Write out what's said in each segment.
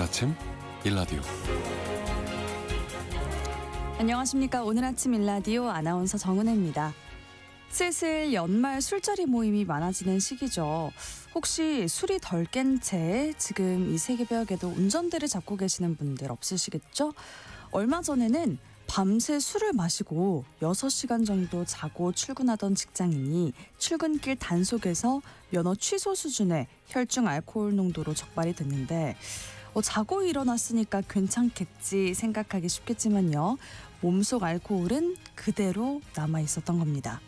아침 일라디오. 안녕하십니까. 오늘 아침 일라디오 아나운서 정은혜입니다. 슬슬 연말 술자리 모임이 많아지는 시기죠. 혹시 술이 덜 깬 채 지금 이 새벽에도 운전대를 잡고 계시는 분들 없으시겠죠? 얼마 전에는 밤새 술을 마시고 6시간 정도 자고 출근하던 직장인이 출근길 단속에서 면허 취소 수준의 혈중 알코올 농도로 적발이 됐는데 자고 일어났으니까 괜찮겠지 생각하기 쉽겠지만요. 몸속 알코올은 그대로 남아 있었던 겁니다.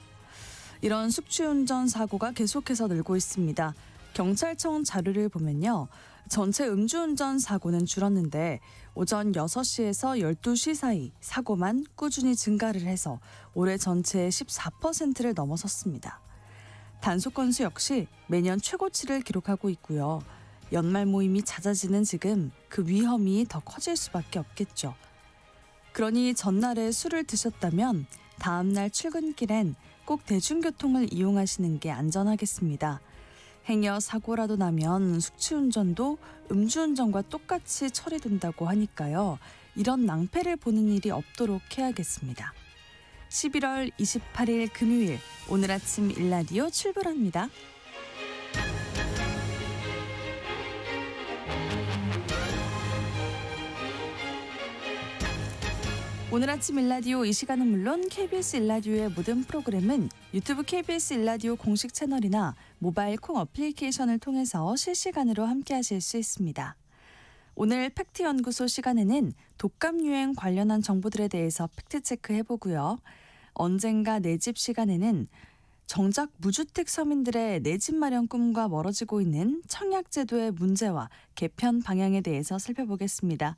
이런 숙취운전 사고가 계속해서 늘고 있습니다. 경찰청 자료를 보면요. 전체 음주운전 사고는 줄었는데 오전 6시에서 12시 사이 사고만 꾸준히 증가를 해서 올해 전체의 14%를 넘어섰습니다. 단속 건수 역시 매년 최고치를 기록하고 있고요. 연말 모임이 잦아지는 지금 그 위험이 더 커질 수밖에 없겠죠. 그러니 전날에 술을 드셨다면 다음날 출근길엔 꼭 대중교통을 이용하시는 게 안전하겠습니다. 행여 사고라도 나면 숙취운전도 음주운전과 똑같이 처리된다고 하니까요. 이런 낭패를 보는 일이 없도록 해야겠습니다. 11월 28일 금요일 오늘 아침 일라디오 출발합니다. 오늘 아침 일라디오 이 시간은 물론 KBS 일라디오의 모든 프로그램은 유튜브 KBS 일라디오 공식 채널이나 모바일 콩 어플리케이션을 통해서 실시간으로 함께하실 수 있습니다. 오늘 팩트연구소 시간에는 독감 유행 관련한 정보들에 대해서 팩트체크 해보고요. 언젠가 내 집 시간에는 정작 무주택 서민들의 내 집 마련 꿈과 멀어지고 있는 청약제도의 문제와 개편 방향에 대해서 살펴보겠습니다.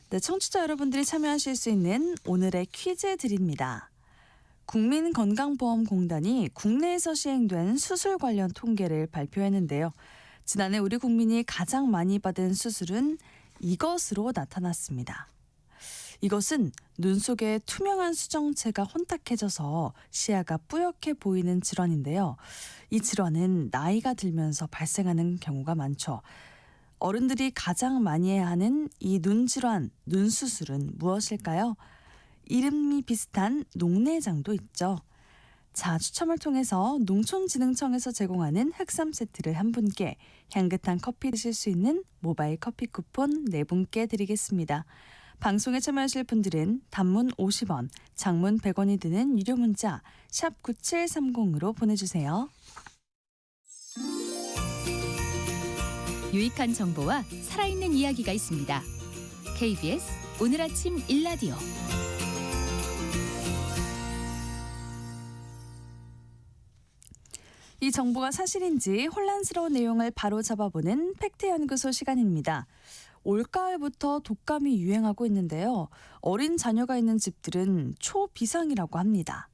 네, 청취자 여러분들이 참여하실 수 있는 오늘의 퀴즈 드립니다. 국민건강보험공단이 국내에서 시행된 수술 관련 통계를 발표했는데요. 지난해 우리 국민이 가장 많이 받은 수술은 이것으로 나타났습니다. 이것은 눈 속에 투명한 수정체가 혼탁해져서 시야가 뿌옇게 보이는 질환인데요. 이 질환은 나이가 들면서 발생하는 경우가 많죠. 어른들이 가장 많이 해야 하는 이 눈질환, 눈수술은 무엇일까요? 이름이 비슷한 녹내장도 있죠. 자, 추첨을 통해서 농촌진흥청에서 제공하는 흑삼 세트를 한 분께, 향긋한 커피 드실 수 있는 모바일 커피 쿠폰 4분께 드리겠습니다. 방송에 참여하실 분들은 단문 50원, 장문 100원이 드는 유료 문자 샵 9730으로 보내주세요. 유익한 정보와 살아있는 이야기가 있습니다. KBS 오늘 아침 일라디오. 이 정보가 사실인지 혼란스러운 내용을 바로 잡아보는 팩트연구소 시간입니다. 올가을부터 독감이 유행하고 있는데요. 어린 자녀가 있는 집들은 초비상이라고 합니다.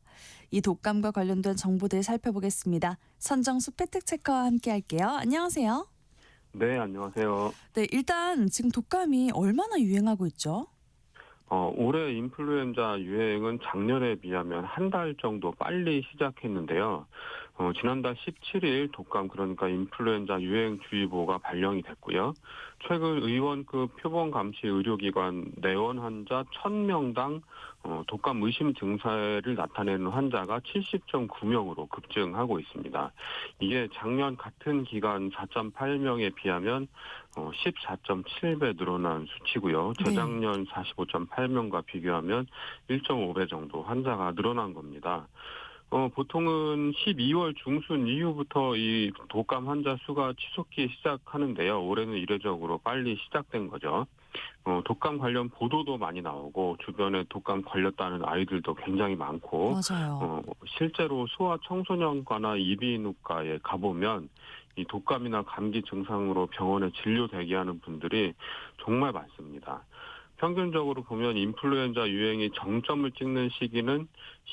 이 독감과 관련된 정보들 살펴보겠습니다. 선정수 팩트체커와 함께 할게요. 안녕하세요. 네, 안녕하세요. 네, 일단 지금 독감이 얼마나 유행하고 있죠? 올해 인플루엔자 유행은 작년에 비하면 한 달 정도 빨리 시작했는데요. 지난달 17일 독감, 그러니까 인플루엔자 유행주의보가 발령이 됐고요. 최근 의원급 표본감시 의료기관 내원 환자 1000명당 독감 의심 증세를 나타내는 환자가 70.9명으로 급증하고 있습니다. 이게 작년 같은 기간 4.8명에 비하면 14.7배 늘어난 수치고요. 재작년 45.8명과 비교하면 1.5배 정도 환자가 늘어난 겁니다. 보통은 12월 중순 이후부터 이 독감 환자 수가 치솟기 시작하는데요. 올해는 이례적으로 빨리 시작된 거죠. 독감 관련 보도도 많이 나오고 주변에 독감 걸렸다는 아이들도 굉장히 많고, 맞아요. 실제로 소아 청소년과나 이비인후과에 가보면 이 독감이나 감기 증상으로 병원에 진료 대기하는 분들이 정말 많습니다. 평균적으로 보면 인플루엔자 유행이 정점을 찍는 시기는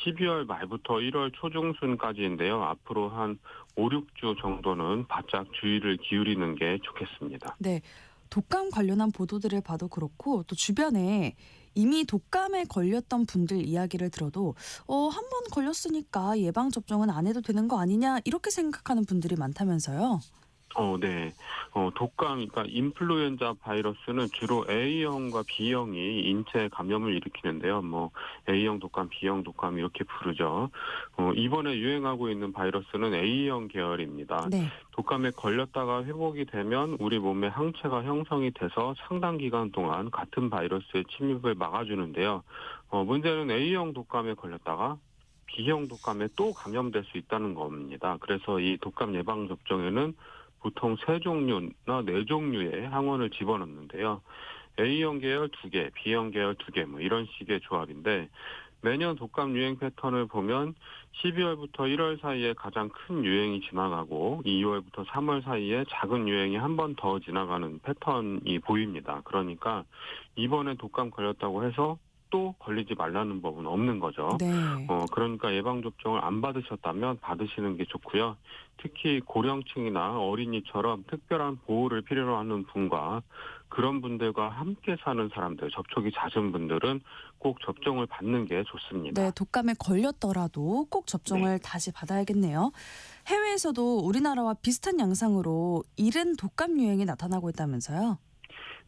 12월 말부터 1월 초중순까지인데요. 앞으로 한 5, 6주 정도는 바짝 주의를 기울이는 게 좋겠습니다. 네, 독감 관련한 보도들을 봐도 그렇고 또 주변에 이미 독감에 걸렸던 분들 이야기를 들어도 한 번 걸렸으니까 예방접종은 안 해도 되는 거 아니냐 이렇게 생각하는 분들이 많다면서요. 네. 독감, 그러니까 인플루엔자 바이러스는 주로 A형과 B형이 인체 감염을 일으키는데요. 뭐 A형 독감, B형 독감 이렇게 부르죠. 이번에 유행하고 있는 바이러스는 A형 계열입니다. 네. 독감에 걸렸다가 회복이 되면 우리 몸에 항체가 형성이 돼서 상당 기간 동안 같은 바이러스의 침입을 막아주는데요. 문제는 A형 독감에 걸렸다가 B형 독감에 또 감염될 수 있다는 겁니다. 그래서 이 독감 예방 접종에는 보통 3종류나 4종류의 항원을 집어넣는데요. A형 계열 2개, B형 계열 2개, 뭐 이런 식의 조합인데, 매년 독감 유행 패턴을 보면 12월부터 1월 사이에 가장 큰 유행이 지나가고 2월부터 3월 사이에 작은 유행이 한 번 더 지나가는 패턴이 보입니다. 그러니까 이번에 독감 걸렸다고 해서 또 걸리지 말라는 법은 없는 거죠. 네. 그러니까 예방접종을 안 받으셨다면 받으시는 게 좋고요. 특히 고령층이나 어린이처럼 특별한 보호를 필요로 하는 분과 그런 분들과 함께 사는 사람들, 접촉이 잦은 분들은 꼭 접종을 받는 게 좋습니다. 네, 독감에 걸렸더라도 꼭 접종을 다시 받아야겠네요. 해외에서도 우리나라와 비슷한 양상으로 이른 독감 유행이 나타나고 있다면서요?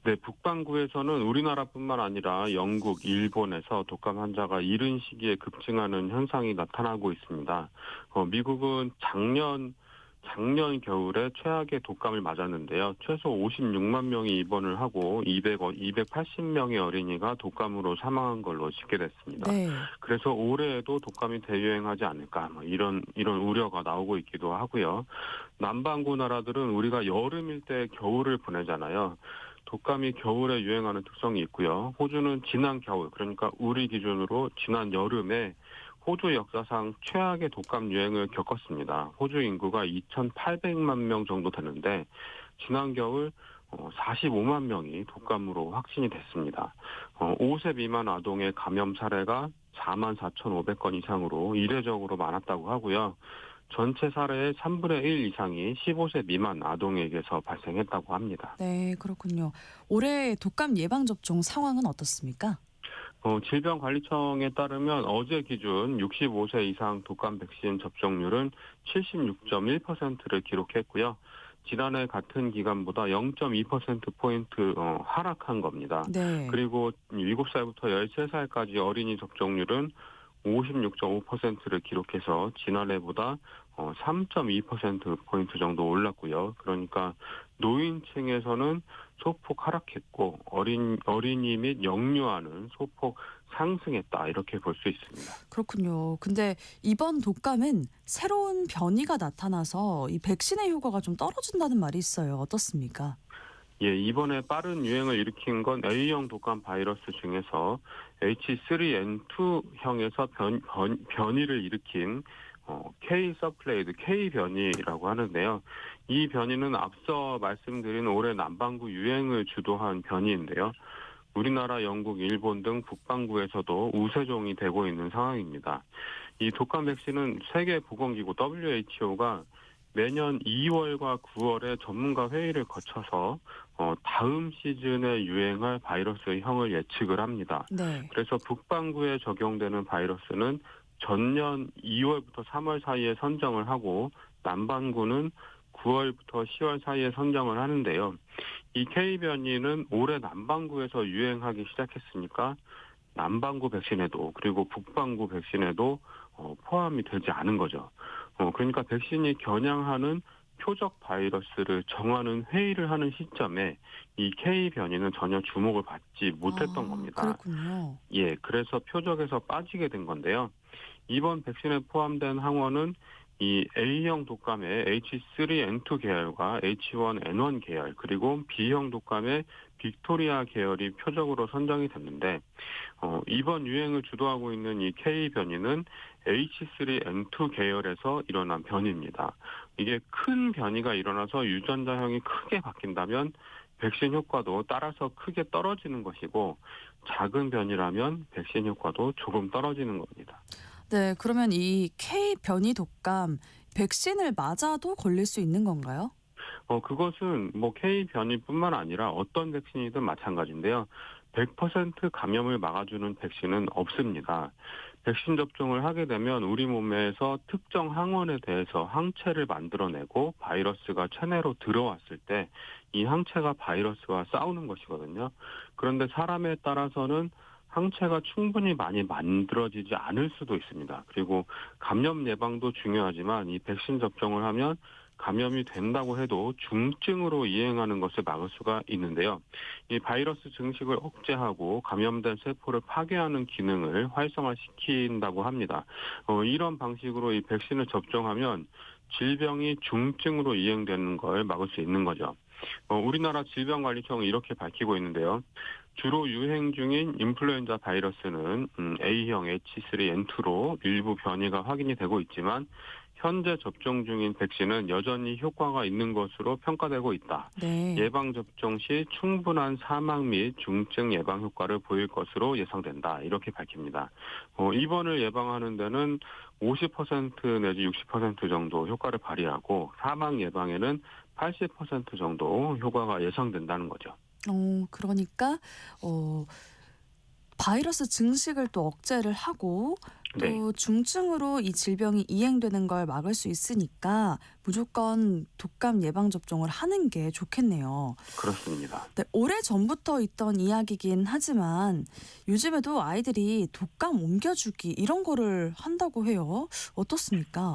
네, 북반구에서는 우리나라뿐만 아니라 영국, 일본에서 독감 환자가 이른 시기에 급증하는 현상이 나타나고 있습니다. 미국은 작년 겨울에 최악의 독감을 맞았는데요. 최소 56만 명이 입원을 하고 280명의 어린이가 독감으로 사망한 걸로 집계됐습니다. 네. 그래서 올해에도 독감이 대유행하지 않을까 뭐 이런 우려가 나오고 있기도 하고요. 남반구 나라들은 우리가 여름일 때 겨울을 보내잖아요. 독감이 겨울에 유행하는 특성이 있고요. 호주는 지난 겨울, 그러니까 우리 기준으로 지난 여름에 호주 역사상 최악의 독감 유행을 겪었습니다. 호주 인구가 2,800만 명 정도 되는데 지난 겨울 45만 명이 독감으로 확진이 됐습니다. 5세 미만 아동의 감염 사례가 44,500건 이상으로 이례적으로 많았다고 하고요. 전체 사례의 3분의 1 이상이 15세 미만 아동에게서 발생했다고 합니다. 네, 그렇군요. 올해 독감 예방접종 상황은 어떻습니까? 질병관리청에 따르면 어제 기준 65세 이상 독감 백신 접종률은 76.1%를 기록했고요. 지난해 같은 기간보다 0.2%포인트 하락한 겁니다. 네. 그리고 7살부터 13살까지 어린이 접종률은 56.5%를 기록해서 지난해보다 3.2%포인트 정도 올랐고요. 그러니까 노인층에서는 소폭 하락했고 어린이 및 영유아는 소폭 상승했다 이렇게 볼 수 있습니다. 그렇군요. 근데 이번 독감은 새로운 변이가 나타나서 이 백신의 효과가 좀 떨어진다는 말이 있어요. 어떻습니까? 예, 이번에 빠른 유행을 일으킨 건 A형 독감 바이러스 중에서 H3N2형에서 변이를 일으킨 K-서플레이드, K 변이라고 하는데요. 이 변이는 앞서 말씀드린 올해 남반구 유행을 주도한 변이인데요. 우리나라, 영국, 일본 등 북반구에서도 우세종이 되고 있는 상황입니다. 이 독감 백신은 세계보건기구 WHO가 매년 2월과 9월에 전문가 회의를 거쳐서 다음 시즌에 유행할 바이러스의 형을 예측을 합니다. 네. 그래서 북반구에 적용되는 바이러스는 전년 2월부터 3월 사이에 선정을 하고 남반구는 9월부터 10월 사이에 선정을 하는데요. 이 K변이는 올해 남반구에서 유행하기 시작했으니까 남반구 백신에도 그리고 북반구 백신에도 포함이 되지 않은 거죠. 그러니까 백신이 겨냥하는 표적 바이러스를 정하는 회의를 하는 시점에 이 K변이는 전혀 주목을 받지 못했던 겁니다. 그렇군요. 예, 그래서 표적에서 빠지게 된 건데요. 이번 백신에 포함된 항원은 이 A형 독감의 H3N2 계열과 H1N1 계열, 그리고 B형 독감의 빅토리아 계열이 표적으로 선정이 됐는데, 이번 유행을 주도하고 있는 이 K 변이는 H3N2 계열에서 일어난 변이입니다. 이게 큰 변이가 일어나서 유전자형이 크게 바뀐다면 백신 효과도 따라서 크게 떨어지는 것이고, 작은 변이라면 백신 효과도 조금 떨어지는 겁니다. 네, 그러면 이 K 변이 독감 백신을 맞아도 걸릴 수 있는 건가요? 그것은 뭐 K 변이뿐만 아니라 어떤 백신이든 마찬가지인데요. 100% 감염을 막아주는 백신은 없습니다. 백신 접종을 하게 되면 우리 몸에서 특정 항원에 대해서 항체를 만들어내고 바이러스가 체내로 들어왔을 때 이 항체가 바이러스와 싸우는 것이거든요. 그런데 사람에 따라서는 항체가 충분히 많이 만들어지지 않을 수도 있습니다. 그리고 감염 예방도 중요하지만 이 백신 접종을 하면 감염이 된다고 해도 중증으로 이행하는 것을 막을 수가 있는데요. 이 바이러스 증식을 억제하고 감염된 세포를 파괴하는 기능을 활성화시킨다고 합니다. 이런 방식으로 이 백신을 접종하면 질병이 중증으로 이행되는 걸 막을 수 있는 거죠. 우리나라 질병관리청은 이렇게 밝히고 있는데요. 주로 유행 중인 인플루엔자 바이러스는 A형 H3N2로 일부 변이가 확인이 되고 있지만 현재 접종 중인 백신은 여전히 효과가 있는 것으로 평가되고 있다. 네. 예방접종 시 충분한 사망 및 중증 예방 효과를 보일 것으로 예상된다. 이렇게 밝힙니다. 입원을 예방하는 데는 50% 내지 60% 정도 효과를 발휘하고 사망 예방에는 80% 정도 효과가 예상된다는 거죠. 그러니까 바이러스 증식을 또 억제를 하고 또 네. 중증으로 이 질병이 이행되는 걸 막을 수 있으니까 무조건 독감 예방 접종을 하는 게 좋겠네요. 그렇습니다. 네, 오래전부터 있던 이야기긴 하지만 요즘에도 아이들이 독감 옮겨주기 이런 거를 한다고 해요. 어떻습니까?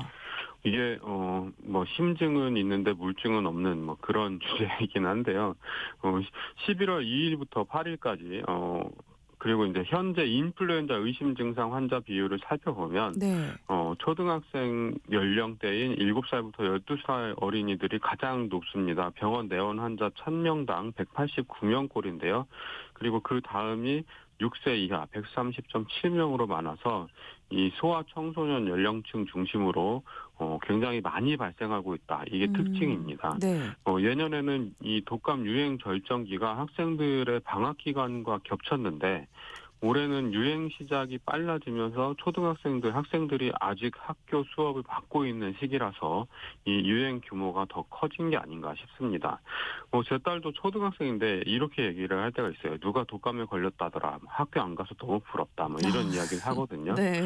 이게 뭐 심증은 있는데 물증은 없는 뭐 그런 주제이긴 한데요. 11월 2일부터 8일까지 그리고 이제 현재 인플루엔자 의심 증상 환자 비율을 살펴보면 네. 초등학생 연령대인 7살부터 12살 어린이들이 가장 높습니다. 병원 내원 환자 1000명당 189명꼴인데요. 그리고 그 다음이 6세 이하 130.7명으로 많아서 이 소아 청소년 연령층 중심으로 굉장히 많이 발생하고 있다. 이게 특징입니다. 네. 예년에는 이 독감 유행 절정기가 학생들의 방학 기간과 겹쳤는데 올해는 유행 시작이 빨라지면서 초등학생들, 학생들이 아직 학교 수업을 받고 있는 시기라서 이 유행 규모가 더 커진 게 아닌가 싶습니다. 제 딸도 초등학생인데 이렇게 얘기를 할 때가 있어요. 누가 독감에 걸렸다더라. 학교 안 가서 너무 부럽다. 뭐 이런 이야기를 하거든요. 네.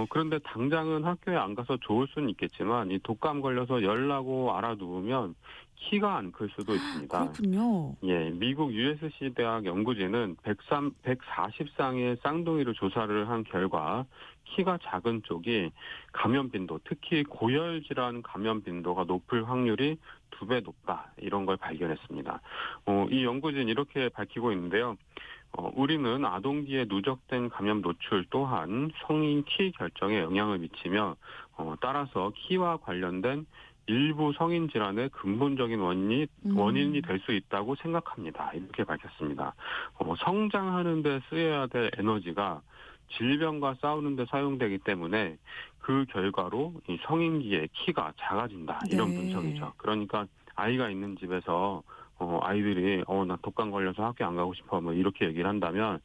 그런데 당장은 학교에 안 가서 좋을 수는 있겠지만 이 독감 걸려서 열 나고 알아누우면 키가 안 클 수도 있습니다. 그렇군요. 예, 미국 USC 대학 연구진은 140쌍의 쌍둥이를 조사를 한 결과 키가 작은 쪽이 감염 빈도, 특히 고열 질환 감염 빈도가 높을 확률이 2배 높다. 이런 걸 발견했습니다. 이 연구진 이렇게 밝히고 있는데요. 우리는 아동기에 누적된 감염 노출 또한 성인 키 결정에 영향을 미치며 따라서 키와 관련된 일부 성인 질환의 근본적인 원인이 될 수 있다고 생각합니다. 이렇게 밝혔습니다. 성장하는 데 쓰여야 될 에너지가 질병과 싸우는 데 사용되기 때문에 그 결과로 이 성인기에 키가 작아진다. 이런 네. 분석이죠. 그러니까 아이가 있는 집에서 아이들이 나 독감 걸려서 학교 안 가고 싶어 뭐 이렇게 얘기를 한다면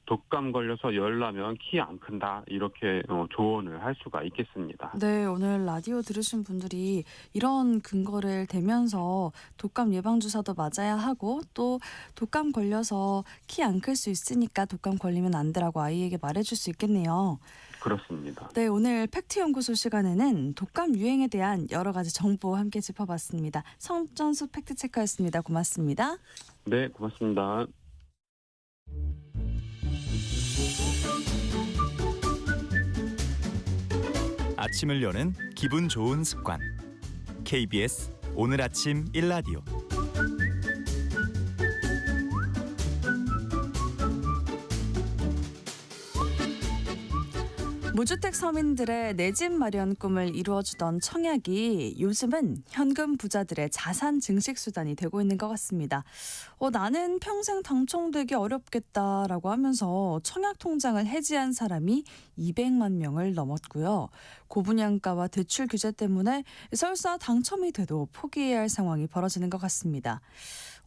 독감 걸려서 열 나면 키 안 큰다 이렇게 조언을 할 수가 있겠습니다. 네, 오늘 라디오 들으신 분들이 이런 근거를 대면서 독감 예방 주사도 맞아야 하고 또 독감 걸려서 키 안 클 수 있으니까 독감 걸리면 안 되라고 아이에게 말해줄 수 있겠네요. 그렇습니다. 네, 오늘 팩트연구소 시간에는 독감 유행에 대한 여러 가지 정보 함께 짚어봤습니다. 성전수 팩트체커였습니다. 고맙습니다. 네, 고맙습니다. 아침을 여는 기분 좋은 습관. KBS 오늘 아침 일라디오. 무주택 서민들의 내 집 마련 꿈을 이루어주던 청약이 요즘은 현금 부자들의 자산 증식 수단이 되고 있는 것 같습니다. 나는 평생 당첨되기 어렵겠다라고 하면서 청약 통장을 해지한 사람이 200만 명을 넘었고요. 고분양가와 대출 규제 때문에 설사 당첨이 돼도 포기해야 할 상황이 벌어지는 것 같습니다.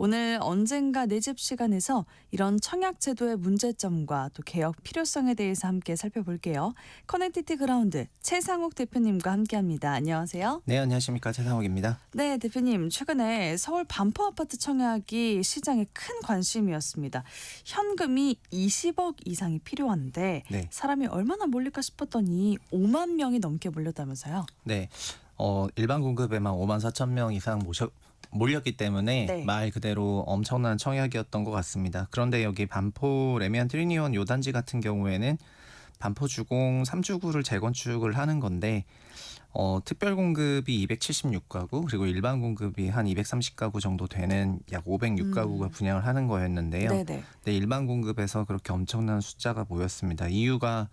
오늘 언젠가 내 집 시간에서 이런 청약 제도의 문제점과 또 개혁 필요성에 대해서 함께 살펴볼게요. 커넥티티 그라운드 최상욱 대표님과 함께합니다. 안녕하세요. 네, 안녕하십니까. 최상욱입니다. 네, 대표님. 최근에 서울 반포 아파트 청약이 시장에 큰 관심이었습니다. 현금이 20억 이상이 필요한데 네. 사람이 얼마나 몰릴까 싶었더니 5만 명이 넘게 몰렸다면서요? 네, 일반 공급에만 5만 4천 명 이상 몰렸기 때문에 네. 말 그대로 엄청난 청약이었던 것 같습니다. 그런데 여기 반포 레미안 트리니원 요 단지 같은 경우에는 반포 주공 3주구를 재건축을 하는 건데 특별 공급이 276가구 그리고 일반 공급이 한 230가구 정도 되는 약 506가구가 분양을 하는 거였는데요. 네네. 네, 일반 공급에서 그렇게 엄청난 숫자가 모였습니다. 이유가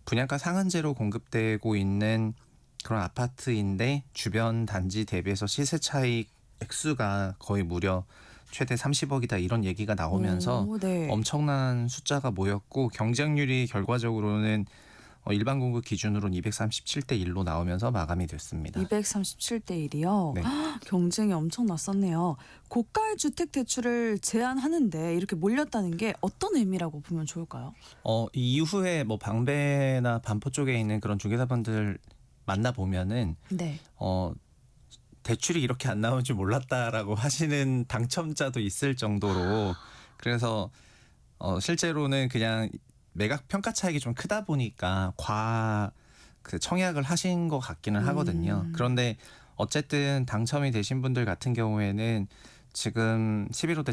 분양가 상한제로 공급되고 있는 그런 아파트인데 주변 단지 대비해서 시세 차익 액수가 거의 무려 최대 30억이다 이런 얘기가 나오면서 오, 네. 엄청난 숫자가 모였고 경쟁률이 결과적으로는 일반 공급 기준으로는 237대 1로 나오면서 마감이 됐습니다. 237대 1이요. 네. 경쟁이 엄청 났었네요. 고가의 주택 대출을 제한하는데 이렇게 몰렸다는 게 어떤 의미라고 보면 좋을까요? 이 이후에 뭐 방배나 반포 쪽에 있는 그런 중개사분들 만나 보면은 네. 대출이 이렇게 안 나올 줄 몰랐다라고 하시는 당첨자도 있을 정도로 그래서 실제로는 그냥 매각 평가 차익이 좀 크다 보니까 그 청약을 하신 것 같기는 하거든요. 그런데 어쨌든 당첨이 되신 분들 같은 경우에는 지금 11호대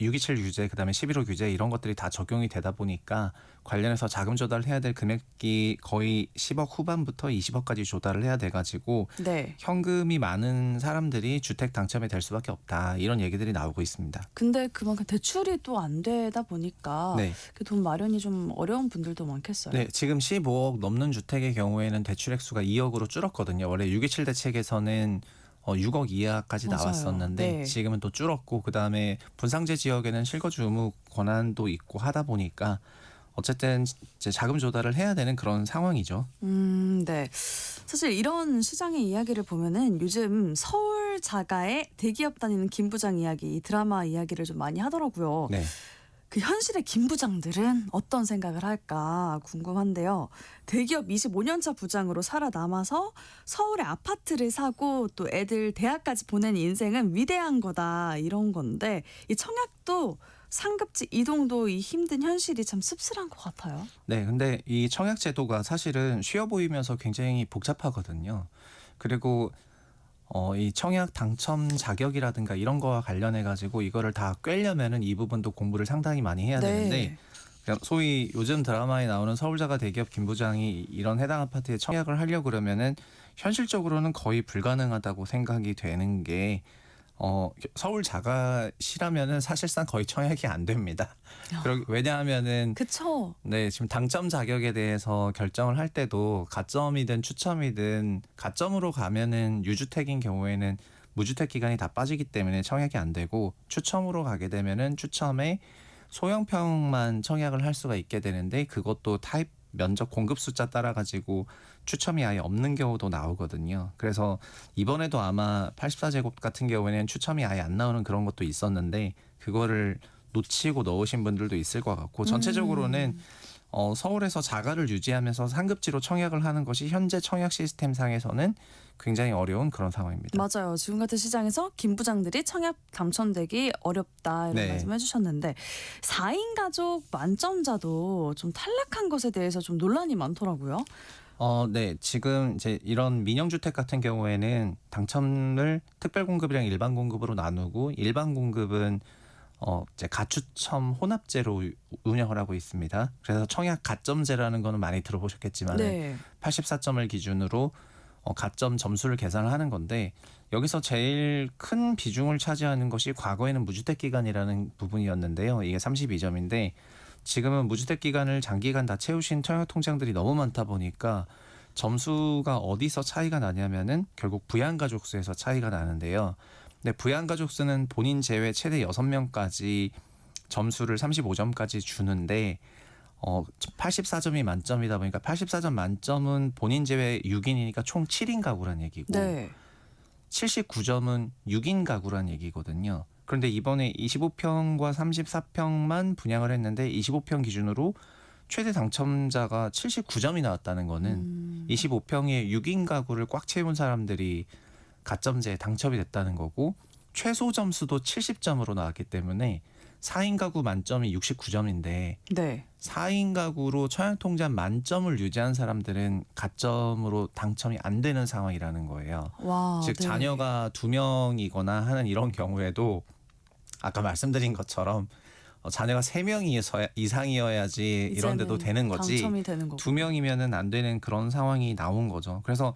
627 규제 그다음에 11호 규제 이런 것들이 다 적용이 되다 보니까 관련해서 자금 조달을 해야 될 금액이 거의 10억 후반부터 20억까지 조달을 해야 돼가지고 네. 현금이 많은 사람들이 주택 당첨이 될 수밖에 없다 이런 얘기들이 나오고 있습니다. 근데 그만큼 대출이 또 안 되다 보니까 네. 그 돈 마련이 좀 어려운 분들도 많겠어요. 네, 지금 15억 넘는 주택의 경우에는 대출 액수가 2억으로 줄었거든요. 원래 627 대책에서는 6억 이하까지 맞아요. 나왔었는데 네. 지금은 또 줄었고 그다음에 분상제 지역에는 실거주 의무 권한도 있고 하다 보니까 어쨌든 이제 자금 조달을 해야 되는 그런 상황이죠. 네. 사실 이런 시장의 이야기를 보면은 요즘 서울 자가의 대기업 다니는 김 부장 이야기, 드라마 이야기를 좀 많이 하더라고요. 네. 그 현실의 김 부장들은 어떤 생각을 할까 궁금한데요. 대기업 25년차 부장으로 살아남아서 서울에 아파트를 사고 또 애들 대학까지 보낸 인생은 위대한 거다 이런 건데 이 청약도 상급지 이동도 이 힘든 현실이 참 씁쓸한 것 같아요. 네, 근데 이 청약 제도가 사실은 쉬워 보이면서 굉장히 복잡하거든요. 그리고 이 청약 당첨 자격이라든가 이런 거와 관련해 가지고 이거를 다 꿰려면은 이 부분도 공부를 상당히 많이 해야 되는데 그냥 소위 요즘 드라마에 나오는 서울자가 대기업 김 부장이 이런 해당 아파트에 청약을 하려고 그러면은 현실적으로는 거의 불가능하다고 생각이 되는 게 서울 자가시라면은 사실상 거의 청약이 안 됩니다. 왜냐하면은 그쵸. 네, 지금 당첨 자격에 대해서 결정을 할 때도 가점이든 추첨이든 가점으로 가면은 유주택인 경우에는 무주택 기간이 다 빠지기 때문에 청약이 안 되고 추첨으로 가게 되면은 추첨에 소형평만 청약을 할 수가 있게 되는데 그것도 타입 면적 공급 숫자 따라 가지고 추첨이 아예 없는 경우도 나오거든요. 그래서 이번에도 아마 84제곱 같은 경우에는 추첨이 아예 안 나오는 그런 것도 있었는데 그거를 놓치고 넣으신 분들도 있을 것 같고 전체적으로는 서울에서 자가를 유지하면서 상급지로 청약을 하는 것이 현재 청약 시스템 상에서는 굉장히 어려운 그런 상황입니다. 맞아요. 지금 같은 시장에서 김 부장들이 청약 당첨되기 어렵다 이런 네. 말씀해 주셨는데 4인 가족 만점자도 좀 탈락한 것에 대해서 좀 논란이 많더라고요. 네, 지금 이제 이런 민영주택 같은 경우에는 당첨을 특별 공급이랑 일반 공급으로 나누고 일반 공급은 이제 가추첨 혼합제로 운영을 하고 있습니다. 그래서 청약 가점제라는 거는 많이 들어보셨겠지만 네. 84점을 기준으로 가점 점수를 계산을 하는 건데 여기서 제일 큰 비중을 차지하는 것이 과거에는 무주택 기간이라는 부분이었는데요. 이게 32점인데 지금은 무주택 기간을 장기간 다 채우신 청약 통장들이 너무 많다 보니까 점수가 어디서 차이가 나냐면은 결국 부양가족 수에서 차이가 나는데요. 근데 부양가족 수는 본인 제외 최대 6명까지 점수를 35점까지 주는데 84점이 만점이다 보니까 84점 만점은 본인 제외 6인이니까 총 7인 가구란 얘기고 네. 79점은 6인 가구란 얘기거든요. 그런데 이번에 25평과 34평만 분양을 했는데 25평 기준으로 최대 당첨자가 79점이 나왔다는 거는 25평의 6인 가구를 꽉 채운 사람들이 가점제에 당첨이 됐다는 거고 최소 점수도 70점으로 나왔기 때문에 4인 가구 만점이 69점인데 네. 4인 가구로 청약통장 만점을 유지한 사람들은 가점으로 당첨이 안 되는 상황이라는 거예요. 와. 즉 네. 자녀가 2명이거나 하는 이런 경우에도 아까 말씀드린 것처럼 자녀가 3명 이상이어야지 이런 데도 이제는 되는 거지 당첨이 되는 거고. 2명이면은 안 되는 그런 상황이 나온 거죠. 그래서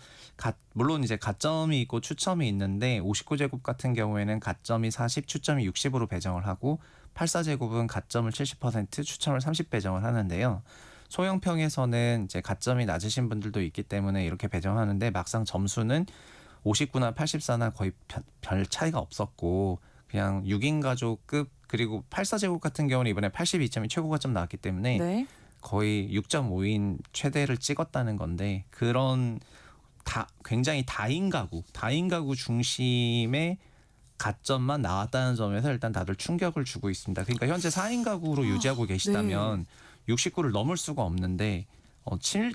물론 이제 가점이 있고 추첨이 있는데 59제곱 같은 경우에는 가점이 40, 추첨이 60으로 배정을 하고 84제곱은 가점을 70%, 추첨을 30 배정을 하는데요. 소형평에서는 이제 가점이 낮으신 분들도 있기 때문에 이렇게 배정하는데 막상 점수는 59나 84나 거의 별 차이가 없었고 그냥 6인 가족급 그리고 84제곱 같은 경우는 이번에 82점이 최고 가점 나왔기 때문에 네. 거의 6.5인 최대를 찍었다는 건데 그런 굉장히 다인 가구 중심의 가점만 나왔다는 점에서 일단 다들 충격을 주고 있습니다. 그러니까 현재 4인 가구로 유지하고 계시다면 69를 넘을 수가 없는데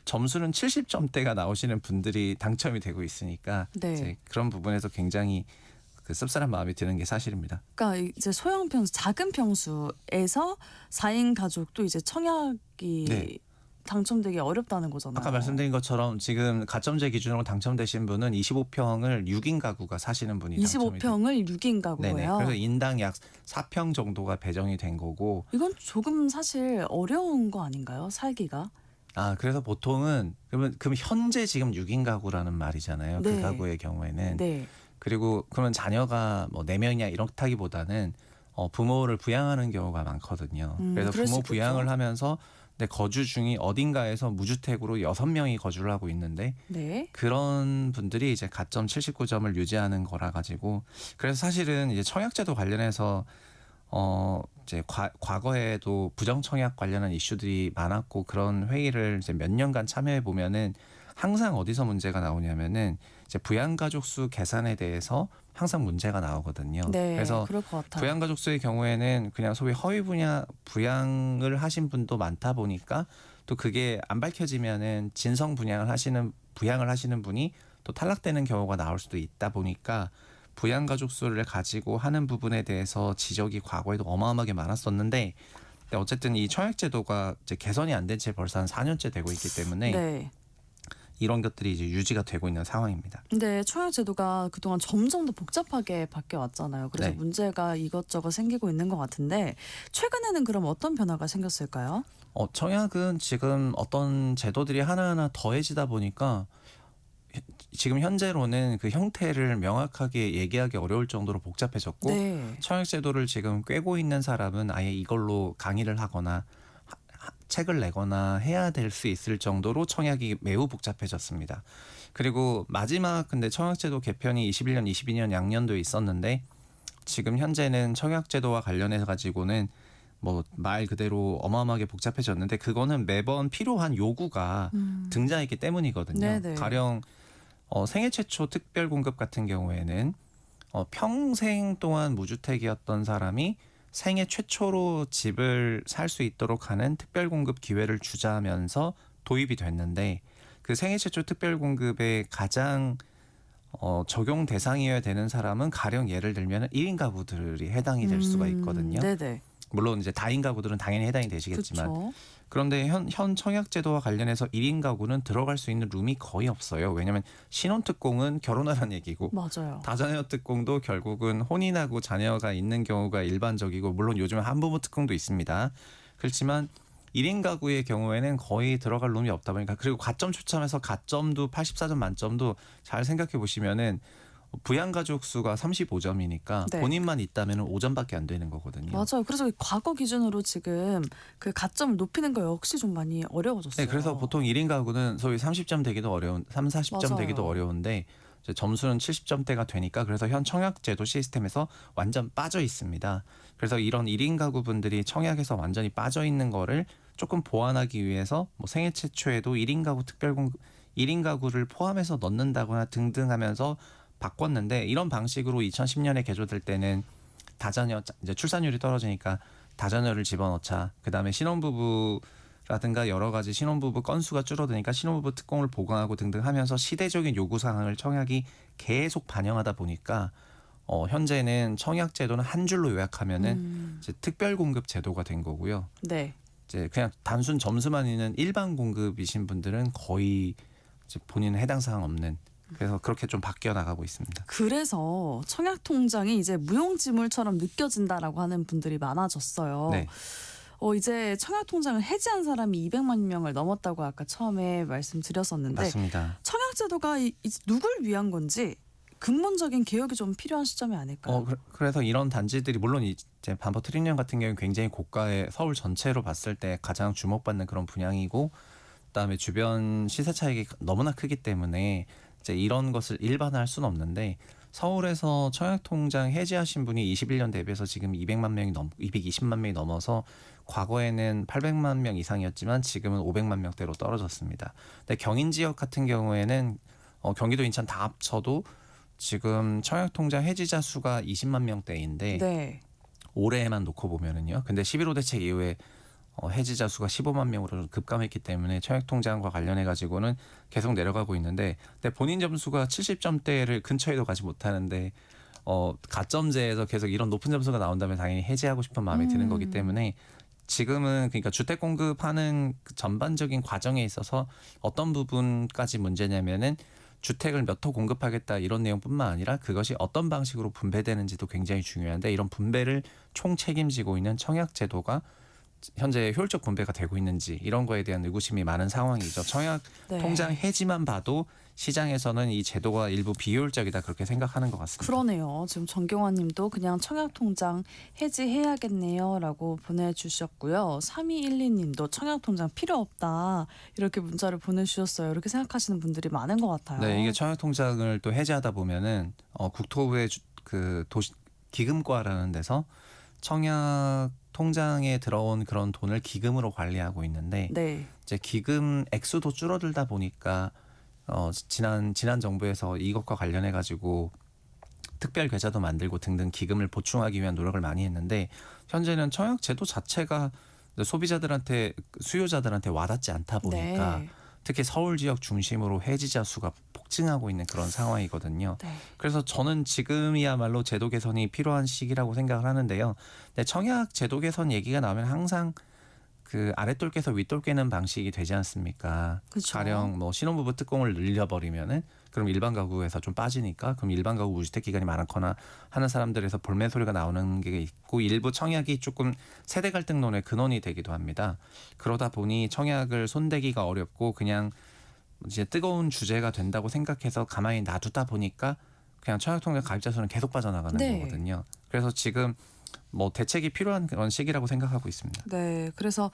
점수는 70점대가 나오시는 분들이 당첨이 되고 있으니까 네. 이제 그런 부분에서 굉장히 그 씁쓸한 마음이 드는 게 사실입니다. 그러니까 이제 소형 평수, 작은 평수에서 4인 가족도 이제 청약이 네. 당첨되기 어렵다는 거잖아요. 아까 말씀드린 것처럼 지금 가점제 기준으로 당첨되신 분은 25평을 6인 가구가 사시는 분이 당첨이 25평을 6인 네네. 가구예요. 그래서 인당 약 4평 정도가 배정이 된 거고 이건 조금 사실 어려운 거 아닌가요? 살기가. 그래서 보통은 그러면 현재 지금 6인 가구라는 말이잖아요. 네. 그 가구의 경우에는 네. 그리고 그러면 자녀가 뭐 4명이냐 이렇다기보다는 부모를 부양하는 경우가 많거든요. 그래서 그럴 수 부모 있겠죠. 부양을 하면서 내 거주 중이 어딘가에서 무주택으로 6명이 거주를 하고 있는데 네. 그런 분들이 이제 가점 79점을 유지하는 거라 가지고 그래서 사실은 이제 청약제도 관련해서 이제 과거에도 부정 청약 관련한 이슈들이 많았고 그런 회의를 이제 몇 년간 참여해 보면은 항상 어디서 문제가 나오냐면은 이제 부양가족 수 계산에 대해서 항상 문제가 나오거든요. 네. 그래서 그럴 것 같아요. 부양가족 수의 경우에는 그냥 소위 허위 부양을 하신 분도 많다 보니까 또 그게 안 밝혀지면은 진성 부양을 하시는 분이 또 탈락되는 경우가 나올 수도 있다 보니까 부양가족 수를 가지고 하는 부분에 대해서 지적이 과거에도 어마어마하게 많았었는데 어쨌든 이 청약제도가 이제 개선이 안 된 채 벌써 한 4년째 되고 있기 때문에 네. 이런 것들이 이제 유지가 되고 있는 상황입니다. 근데 청약제도가 그동안 점점 더 복잡하게 바뀌어 왔잖아요. 그래서 네. 문제가 이것저것 생기고 있는 것 같은데 최근에는 그럼 어떤 변화가 생겼을까요? 청약은 지금 어떤 제도들이 하나하나 더해지다 보니까 지금 현재로는 그 형태를 명확하게 얘기하기 어려울 정도로 복잡해졌고 네. 청약제도를 지금 꿰고 있는 사람은 아예 이걸로 강의를 하거나 책을 내거나 해야 될 수 있을 정도로 청약이 매우 복잡해졌습니다. 그리고 마지막 근데 청약제도 개편이 21년, 22년 양년도에 있었는데 지금 현재는 청약제도와 관련해서 가지고는 뭐 말 그대로 어마어마하게 복잡해졌는데 그거는 매번 필요한 요구가 등장했기 때문이거든요. 네네. 가령 생애 최초 특별 공급 같은 경우에는 평생 동안 무주택이었던 사람이 생애 최초로 집을 살 수 있도록 하는 특별 공급 기회를 주자면서 도입이 됐는데 그 생애 최초 특별 공급의 가장 적용 대상이어야 되는 사람은 가령 예를 들면 1인 가구들이 해당이 될 수가 있거든요. 네네. 물론 이제 다인 가구들은 당연히 해당이 되시겠지만 그렇죠. 그런데 현 청약제도와 관련해서 1인 가구는 들어갈 수 있는 룸이 거의 없어요. 왜냐하면 신혼특공은 결혼하라는 얘기고 맞아요. 다자녀 특공도 결국은 혼인하고 자녀가 있는 경우가 일반적이고 물론 요즘에 한부모 특공도 있습니다. 그렇지만 1인 가구의 경우에는 거의 들어갈 룸이 없다 보니까 그리고 가점 추첨에서 가점도 84점 만점도 잘 생각해 보시면은 부양가족 수가 35점이니까 네. 본인만 있다면 5점밖에 안 되는 거거든요. 맞아요. 그래서 과거 기준으로 지금 그 가점을 높이는 거 역시 좀 많이 어려워졌어요. 네, 그래서 보통 1인 가구는 소위 30점 되기도 어려운 40점 맞아요. 되기도 어려운데 이제 점수는 70점대가 되니까 그래서 현 청약제도 시스템에서 완전 빠져 있습니다. 그래서 이런 1인 가구분들이 청약에서 완전히 빠져 있는 거를 조금 보완하기 위해서 뭐 생애 최초에도 1인 가구 특별 공급 1인 가구를 포함해서 넣는다거나 등등 하면서 바꿨는데, 이런 방식으로 2010년에 개조될 때는 다자녀, 이제 출산율이 떨어지니까 다자녀를 집어넣자. 그다음에 신혼부부라든가 여러 가지 신혼부부 건수가 줄어드니까 신혼부부 특공을 보강하고 등등 하면서 시대적인 요구 사항을 청약이 계속 반영하다 보니까 현재는 청약 제도는 한 줄로 요약하면은 이제 특별 공급 제도가 된 거고요. 네. 이제 그냥 단순 점수만 있는 일반 공급이신 분들은 거의 이제 본인은 해당 사항 없는, 그래서 그렇게 좀 바뀌어 나가고 있습니다. 그래서 청약 통장이 이제 무용지물처럼 느껴진다라고 하는 분들이 많아졌어요. 네. 이제 청약 통장을 해지한 사람이 200만 명을 넘었다고 아까 처음에 말씀드렸었는데, 맞습니다. 청약 제도가 누굴 위한 건지 근본적인 개혁이 좀 필요한 시점이 아닐까요? 그래서 이런 단지들이 물론 이제 반포 트리니엄 같은 경우는 굉장히 고가의, 서울 전체로 봤을 때 가장 주목받는 그런 분양이고, 그다음에 주변 시세 차익이 너무나 크기 때문에 이제 이런 것을 일반화할 수는 없는데, 서울에서 청약통장 해지하신 분이 21년 대비해서 지금 220만 명이 넘어서 과거에는 800만 명 이상이었지만 지금은 500만 명대로 떨어졌습니다. 근데 경인 지역 같은 경우에는 경기도 인천 다 합쳐도 지금 청약통장 해지자 수가 20만 명대인데 네. 올해만 놓고 보면은요. 근데 11호 대책 이후에 해지자 수가 15만 명으로 급감했기 때문에 청약통장과 관련해 가지고는 계속 내려가고 있는데, 근데 본인 점수가 70점대를 근처에도 가지 못하는데 가점제에서 계속 이런 높은 점수가 나온다면 당연히 해지하고 싶은 마음이 드는 거기 때문에 지금은 그러니까 주택 공급하는 그 전반적인 과정에 있어서 어떤 부분까지 문제냐면은 주택을 몇 호 공급하겠다 이런 내용뿐만 아니라 그것이 어떤 방식으로 분배되는지도 굉장히 중요한데, 이런 분배를 총 책임지고 있는 청약 제도가 현재 효율적 분배가 되고 있는지 이런 거에 대한 의구심이 많은 상황이죠. 청약 네. 통장 해지만 봐도 시장에서는 이 제도가 일부 비효율적이다 그렇게 생각하는 것 같습니다. 그러네요. 지금 정경환 님도 그냥 청약통장 해지해야겠네요 라고 보내주셨고요. 3212 님도 청약통장 필요 없다 이렇게 문자를 보내주셨어요. 이렇게 생각하시는 분들이 많은 것 같아요. 네, 이게 청약 통장을 또 해지하다 보면은 국토부의 그 도시 기금과라는 데서 청약 통장에 들어온 그런 돈을 기금으로 관리하고 있는데, 네. 이제 기금 액수도 줄어들다 보니까 지난 정부에서 이것과 관련해 가지고 특별 계좌도 만들고 등등 기금을 보충하기 위한 노력을 많이 했는데, 현재는 청약 제도 자체가 소비자들한테, 수요자들한테 와닿지 않다 보니까 네. 특히 서울 지역 중심으로 해지자 수가 폭증하고 있는 그런 상황이거든요. 네. 그래서 저는 지금이야말로 제도 개선이 필요한 시기라고 생각을 하는데요. 근데 청약 제도 개선 얘기가 나오면 항상 그 아랫돌 깨서 윗돌 깨는 방식이 되지 않습니까? 그쵸. 가령 뭐 신혼부부 특공을 늘려버리면은 그럼 일반 가구에서 좀 빠지니까, 그럼 일반 가구 무주택 기간이 많거나 하는 사람들에서 볼멘 소리가 나오는 게 있고, 일부 청약이 조금 세대 갈등론의 근원이 되기도 합니다. 그러다 보니 청약을 손대기가 어렵고 그냥 이제 뜨거운 주제가 된다고 생각해서 가만히 놔두다 보니까 그냥 청약통장 가입자 수는 계속 빠져나가는 네. 거거든요. 그래서 지금 뭐 대책이 필요한 그런 시기라고 생각하고 있습니다. 네. 그래서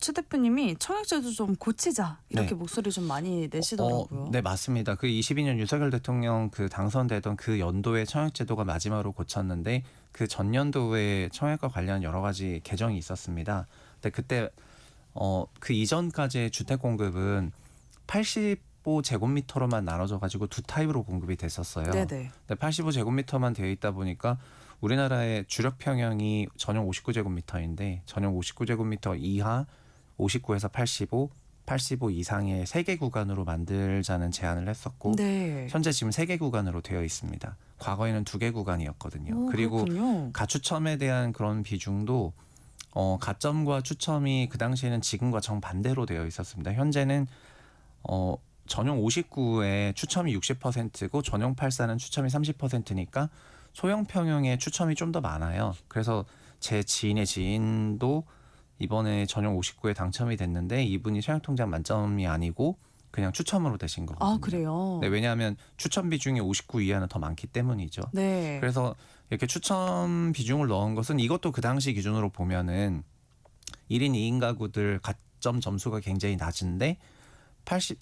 최 대표님이 청약제도 좀 고치자 이렇게 네. 목소리 좀 많이 내시더라고요. 네, 맞습니다. 그 22년 윤석열 대통령 그 당선되던 그 연도에 청약제도가 마지막으로 고쳤는데, 그 전년도에 청약과 관련 여러 가지 개정이 있었습니다. 근데 그때 그 이전까지의 주택 공급은 85제곱미터로만 나눠져 가지고 두 타입으로 공급이 됐었어요. 네네. 근데 85제곱미터만 되어 있다 보니까 우리나라의 주력 평형이 전용 59제곱미터인데 전용 59제곱미터 이하 59에서 85 이상의 3개 구간으로 만들자는 제안을 했었고, 네. 현재 지금 3개 구간으로 되어 있습니다. 과거에는 2개 구간이었거든요. 그리고 그렇군요. 가추첨에 대한 그런 비중도 가점과 추첨이 그 당시에는 지금과 정반대로 되어 있었습니다. 현재는 전용 59에 추첨이 60%고 전용 84는 추첨이 30%니까 소형 평형의 추첨이 좀 더 많아요. 그래서 제 지인의 지인도 이번에 전용 59에 당첨이 됐는데 이분이 청약통장 만점이 아니고 그냥 추첨으로 되신 거거든요. 아, 그래요? 네, 왜냐하면 추첨 비중이 59 이하는 더 많기 때문이죠. 네. 그래서 이렇게 추첨 비중을 넣은 것은, 이것도 그 당시 기준으로 보면은 1인 2인 가구들 가점 점수가 굉장히 낮은데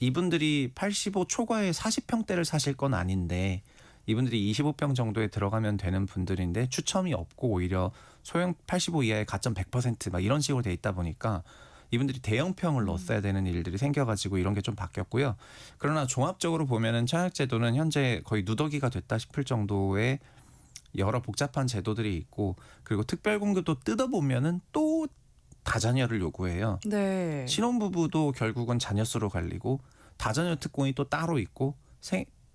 이분들이 85 초과의 40평대를 사실 건 아닌데 이분들이 25평 정도에 들어가면 되는 분들인데 추첨이 없고 오히려 소형 85 이하의 가점 100%막 이런 식으로 돼 있다 보니까 이분들이 대형평을 넣었어야 되는 일들이 생겨가지고 이런 게 좀 바뀌었고요. 그러나 종합적으로 보면은 청약제도는 현재 거의 누더기가 됐다 싶을 정도의 여러 복잡한 제도들이 있고 그리고 특별공급도 뜯어보면은 또 다자녀를 요구해요. 네. 신혼부부도 결국은 자녀 수로 갈리고 다자녀 특공이 또 따로 있고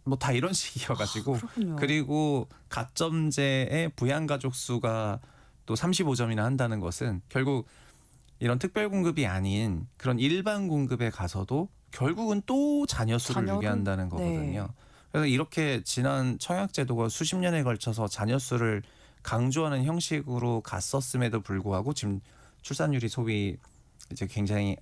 뭐 다 이런 식이어가지고 그렇군요. 그리고 가점제의 부양가족 수가 또 35점이나 한다는 것은 결국 이런 특별공급이 아닌 그런 일반 공급에 가서도 결국은 또 자녀 수를 자녀를- 유기한다는 거거든요. 그래서 이렇게 지난 청약제도가 수십 년에 걸쳐서 자녀 수를 강조하는 형식으로 갔었음에도 불구하고 지금 출산율이 소위 이제 굉장히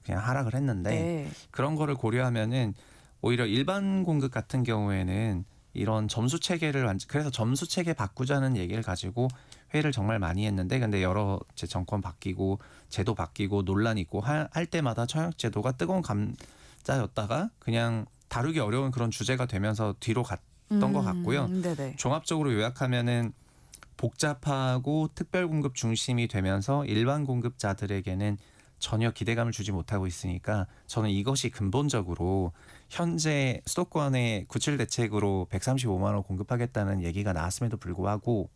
그냥 하락을 했는데 네. 그런 거를 고려하면은 오히려 일반 공급 같은 경우에는 이런 점수 체계를 그래서 점수 체계 바꾸자는 얘기를 가지고 회의를 정말 많이 했는데 근데 여러 이제 정권 바뀌고 제도 바뀌고 논란이 있고 할 때마다 청약 제도가 뜨거운 감자였다가 그냥 다루기 어려운 그런 주제가 되면서 뒤로 갔던 것 같고요. 네네. 종합적으로 요약하면은 복잡하고 특별 공급 중심이 되면서 일반 공급자들에게는 전혀 기대감을 주지 못하고 있으니까 저는 이것이 근본적으로 현재 수도권의 구칠 대책으로 135만 원 공급하겠다는 얘기가 나왔음에도 불구하고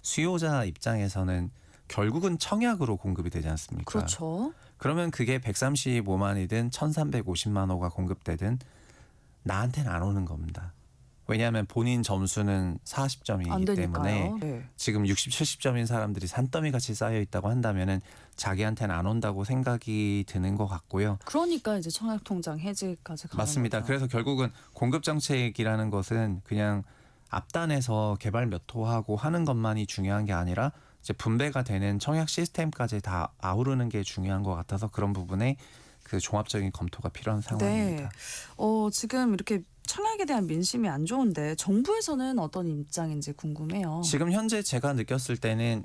수요자 입장에서는 결국은 청약으로 공급이 되지 않습니까? 그렇죠. 그러면 그게 135만이든 1350만 호가 공급되든 나한테는 안 오는 겁니다. 왜냐하면 본인 점수는 안 40점이기 되니까요. 때문에 네. 지금 60, 70점인 사람들이 산더미 같이 쌓여 있다고 한다면은 자기한테는 안 온다고 생각이 드는 것 같고요. 그러니까 이제 청약통장 해지까지 가는 맞습니다. 거죠. 그래서 결국은 공급 정책이라는 것은 그냥 앞단에서 개발 몇 호하고 하는 것만이 중요한 게 아니라 이제 분배가 되는 청약 시스템까지 다 아우르는 게 중요한 것 같아서 그런 부분에 그 종합적인 검토가 필요한 상황입니다. 네. 지금 이렇게 청약에 대한 민심이 안 좋은데 정부에서는 어떤 입장인지 궁금해요. 지금 현재 제가 느꼈을 때는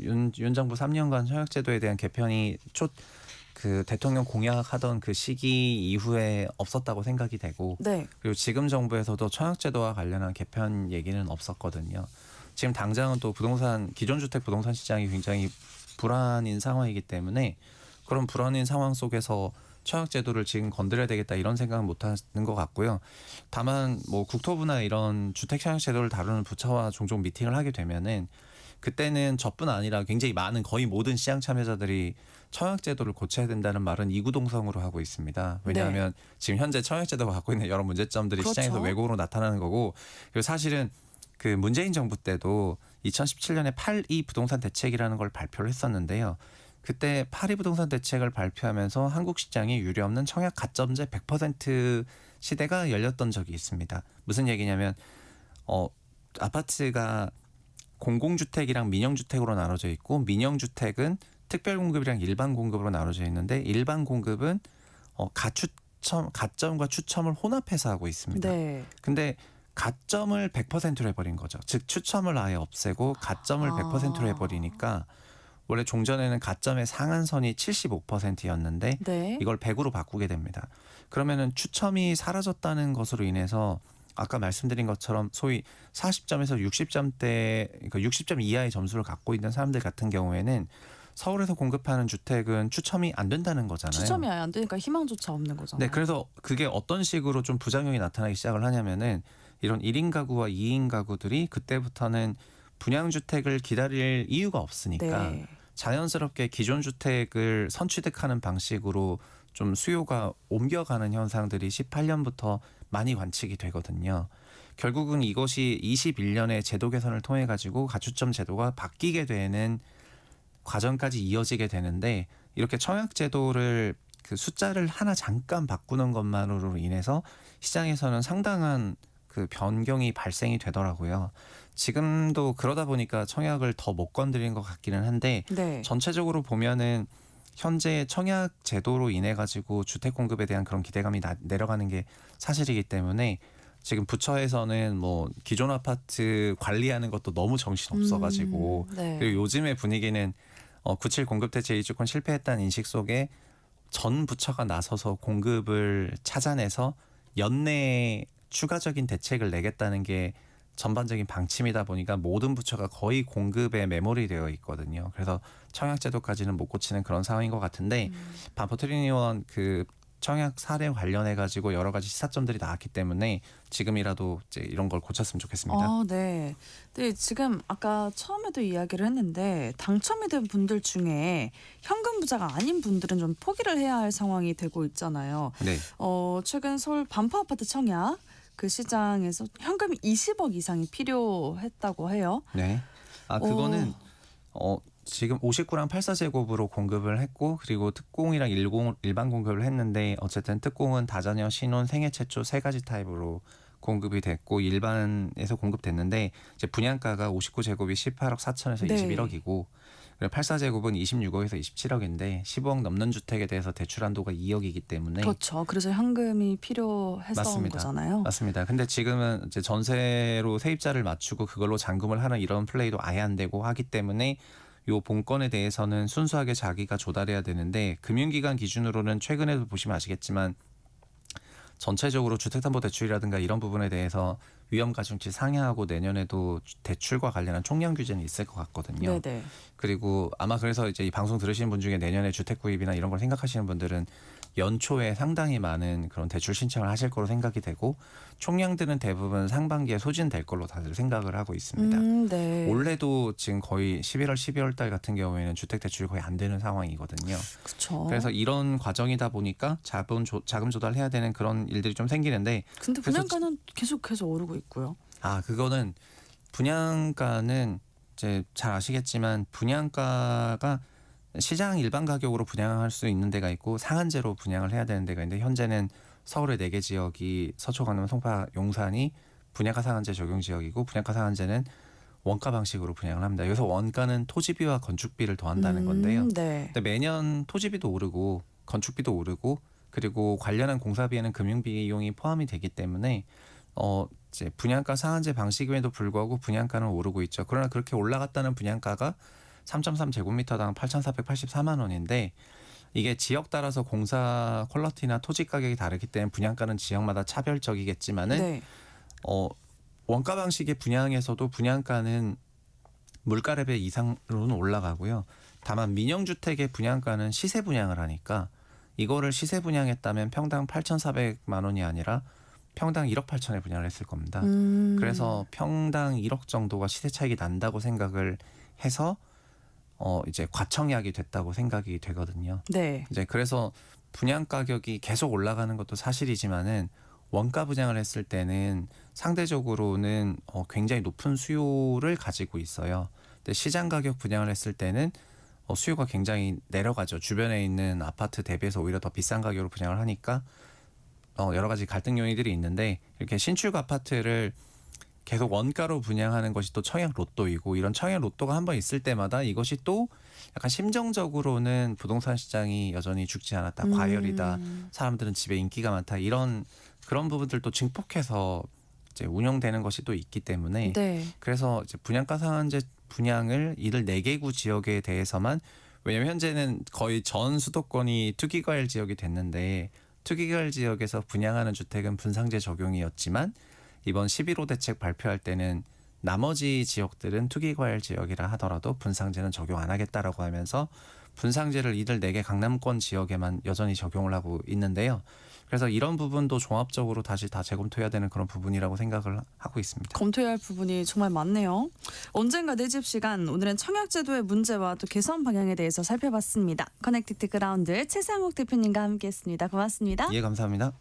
윤 정부 3년간 청약제도에 대한 개편이 그 대통령 공약하던 그 시기 이후에 없었다고 생각이 되고 네. 그리고 지금 정부에서도 청약제도와 관련한 개편 얘기는 없었거든요. 지금 당장은 또 기존 주택 부동산 시장이 굉장히 불안인 상황이기 때문에 그런 불안인 상황 속에서 청약제도를 지금 건드려야 되겠다 이런 생각은 못 하는 것 같고요. 다만 뭐 국토부나 이런 주택 청약제도를 다루는 부처와 종종 미팅을 하게 되면은 그때는 저뿐 아니라 굉장히 많은 거의 모든 시장 참여자들이 청약제도를 고쳐야 된다는 말은 이구동성으로 하고 있습니다. 왜냐하면 지금 현재 청약제도가 갖고 있는 여러 문제점들이 그렇죠. 시장에서 왜곡으로 나타나는 거고 그리고 사실은 그 문재인 정부 때도 2017년에 8.2 부동산 대책이라는 걸 발표를 했었는데요. 그때 8.2 부동산 대책을 발표하면서 한국 시장에 유례없는 청약 가점제 100% 시대가 열렸던 적이 있습니다. 무슨 얘기냐면 아파트가 공공주택이랑 민영주택으로 나눠져 있고 민영주택은 특별공급이랑 일반 공급으로 나눠져 있는데 일반 공급은 가점과 추첨을 혼합해서 하고 있습니다. 네. 근데 가점을 100%로 해버린 거죠. 즉 추첨을 아예 없애고 가점을 100%로 해버리니까 원래 종전에는 가점의 상한선이 75%였는데 네. 이걸 100으로 바꾸게 됩니다. 그러면은 추첨이 사라졌다는 것으로 인해서 아까 말씀드린 것처럼 소위 40점에서 60점대, 그러니까 60점 이하의 점수를 갖고 있는 사람들 같은 경우에는 서울에서 공급하는 주택은 추첨이 안 된다는 거잖아요. 추첨이 아예 안 되니까 희망조차 없는 거잖아요. 네, 그래서 그게 어떤 식으로 좀 부작용이 나타나기 시작을 하냐면은 이런 1인 가구와 2인 가구들이 그때부터는 분양주택을 기다릴 이유가 없으니까 네. 자연스럽게 기존 주택을 선취득하는 방식으로 좀 수요가 옮겨가는 현상들이 18년부터 많이 관측이 되거든요. 결국은 이것이 21년에 제도 개선을 통해 가지고 가추점 제도가 바뀌게 되는 과정까지 이어지게 되는데 이렇게 청약 제도를 그 숫자를 하나 잠깐 바꾸는 것만으로 인해서 시장에서는 상당한 그 변경이 발생이 되더라고요. 지금도 그러다 보니까 청약을 더 못 건드린 것 같기는 한데 네. 전체적으로 보면은 현재 청약 제도로 인해 가지고 주택 공급에 대한 그런 기대감이 내려가는 게 사실이기 때문에 지금 부처에서는 뭐 기존 아파트 관리하는 것도 너무 정신 없어가지고 네. 그리고 요즘의 분위기는 97 공급 대책 이주권 실패했다는 인식 속에 전 부처가 나서서 공급을 찾아내서 연내 추가적인 대책을 내겠다는 게 전반적인 방침이다 보니까 모든 부처가 거의 공급에 매몰이 되어 있거든요. 그래서 청약제도까지는 못 고치는 그런 상황인 것 같은데 반포트린 의원 그 청약 사례 관련해 가지고 여러 가지 시사점들이 나왔기 때문에 지금이라도 이제 이런 걸 고쳤으면 좋겠습니다. 네. 네, 지금 아까 처음에도 이야기를 했는데 당첨이 된 분들 중에 현금 부자가 아닌 분들은 좀 포기를 해야 할 상황이 되고 있잖아요. 네. 최근 서울 반포 아파트 청약 그 시장에서 현금 20억 이상이 필요했다고 해요. 네. 그거는 지금 59랑 84제곱으로 공급을 했고 그리고 특공이랑 일반 공급을 했는데 어쨌든 특공은 다자녀, 신혼, 생애 최초 세 가지 타입으로 공급이 됐고 일반에서 공급됐는데 이제 분양가가 59제곱이 18억 4천에서 네. 21억이고 그리고 84제곱은 26억에서 27억인데 15억 넘는 주택에 대해서 대출 한도가 2억이기 때문에 그렇죠. 그래서 현금이 필요했던 맞습니다. 거잖아요. 맞습니다. 근데 지금은 이제 전세로 세입자를 맞추고 그걸로 잔금을 하는 이런 플레이도 아예 안 되고 하기 때문에 요 본건에 대해서는 순수하게 자기가 조달해야 되는데 금융기관 기준으로는 최근에도 보시면 아시겠지만 전체적으로 주택담보대출이라든가 이런 부분에 대해서 위험가중치 상향하고 내년에도 대출과 관련한 총량 규제는 있을 것 같거든요. 네네. 그리고 아마 그래서 이제 이 방송 들으시는 분 중에 내년에 주택 구입이나 이런 걸 생각하시는 분들은 연초에 상당히 많은 그런 대출 신청을 하실 거로 생각이 되고 총량들은 대부분 상반기에 소진될 걸로 다들 생각을 하고 있습니다. 네. 올해도 지금 거의 11월, 12월 달 같은 경우에는 주택 대출이 거의 안 되는 상황이거든요. 그렇죠. 그래서 이런 과정이다 보니까 자금 조달해야 되는 그런 일들이 좀 생기는데 근데 그래서 분양가는 계속해서 오르고 있고요. 그거는 분양가는 이제 잘 아시겠지만 분양가가 시장 일반 가격으로 분양할 수 있는 데가 있고 상한제로 분양을 해야 되는 데가 있는데 현재는 서울의 4개 지역이 서초, 강남, 송파, 용산이 분양가 상한제 적용 지역이고 분양가 상한제는 원가 방식으로 분양을 합니다. 여기서 원가는 토지비와 건축비를 더한다는 건데요. 네. 근데 매년 토지비도 오르고 건축비도 오르고 그리고 관련한 공사비에는 금융비용이 포함이 되기 때문에 이제 분양가 상한제 방식임에도 불구하고 분양가는 오르고 있죠. 그러나 그렇게 올라갔다는 분양가가 3.3제곱미터당 8,484만 원인데 이게 지역 따라서 공사 퀄리티나 토지 가격이 다르기 때문에 분양가는 지역마다 차별적이겠지만은 네. 원가 방식의 분양에서도 분양가는 물가레벨 이상으로는 올라가고요. 다만 민영주택의 분양가는 시세 분양을 하니까 이거를 시세 분양했다면 평당 8,400만 원이 아니라 평당 1억 8천에 분양을 했을 겁니다. 그래서 평당 1억 정도가 시세 차익이 난다고 생각을 해서 이제 과청약이 됐다고 생각이 되거든요. 네. 이제 그래서 분양 가격이 계속 올라가는 것도 사실이지만은 원가 분양을 했을 때는 상대적으로는 굉장히 높은 수요를 가지고 있어요. 근데 시장 가격 분양을 했을 때는 수요가 굉장히 내려가죠. 주변에 있는 아파트 대비해서 오히려 더 비싼 가격으로 분양을 하니까 여러 가지 갈등 요인들이 있는데 이렇게 신축 아파트를 계속 원가로 분양하는 것이 또 청약 로또이고 이런 청약 로또가 한번 있을 때마다 이것이 또 약간 심정적으로는 부동산 시장이 여전히 죽지 않았다. 과열이다. 사람들은 집에 인기가 많다. 이런 그런 부분들도 증폭해서 이제 운영되는 것이 또 있기 때문에 네. 그래서 이제 분양가 상한제 분양을 이들 4개구 지역에 대해서만 왜냐하면 현재는 거의 전 수도권이 투기과열 지역이 됐는데 투기과열 지역에서 분양하는 주택은 분상제 적용이었지만 이번 11호 대책 발표할 때는 나머지 지역들은 투기과열 지역이라 하더라도 분상제는 적용 안 하겠다라고 하면서 분상제를 이들 4개 강남권 지역에만 여전히 적용을 하고 있는데요. 그래서 이런 부분도 종합적으로 다시 다 재검토해야 되는 그런 부분이라고 생각을 하고 있습니다. 검토해야 할 부분이 정말 많네요. 언젠가 내 집 시간 오늘은 청약제도의 문제와 또 개선 방향에 대해서 살펴봤습니다. 커넥티드 그라운드 최상욱 대표님과 함께했습니다. 고맙습니다. 예, 감사합니다.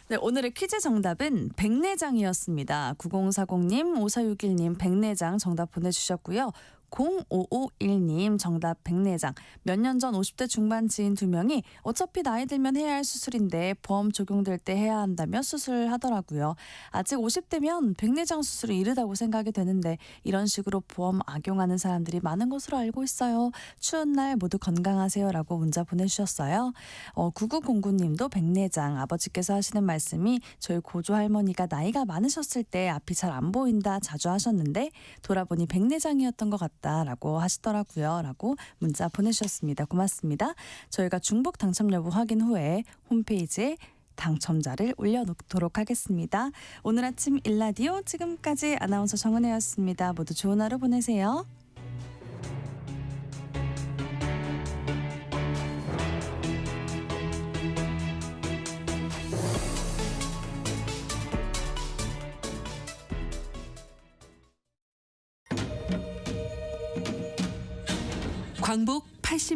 네, 오늘의 퀴즈 정답은 백내장이었습니다. 9040님, 5461님 백내장 정답 보내주셨고요. 0551님 정답 백내장. 몇 년 전 50대 중반 지인 2명이 어차피 나이 들면 해야 할 수술인데 보험 적용될 때 해야 한다며 수술하더라고요. 아직 50대면 백내장 수술이 이르다고 생각이 되는데 이런 식으로 보험 악용하는 사람들이 많은 것으로 알고 있어요. 추운 날 모두 건강하세요라고 문자 보내주셨어요. 9909님도 백내장. 아버지께서 하시는 말씀이 저희 고조 할머니가 나이가 많으셨을 때 앞이 잘 안 보인다 자주 하셨는데 돌아보니 백내장이었던 것 같다라고 하시더라고요. 라고 문자 보내주셨습니다. 고맙습니다. 저희가 중복 당첨 여부 확인 후에 홈페이지에 당첨자를 올려놓도록 하겠습니다. 오늘 아침 일라디오 지금까지 아나운서 정은혜였습니다. 모두 좋은 하루 보내세요. 광복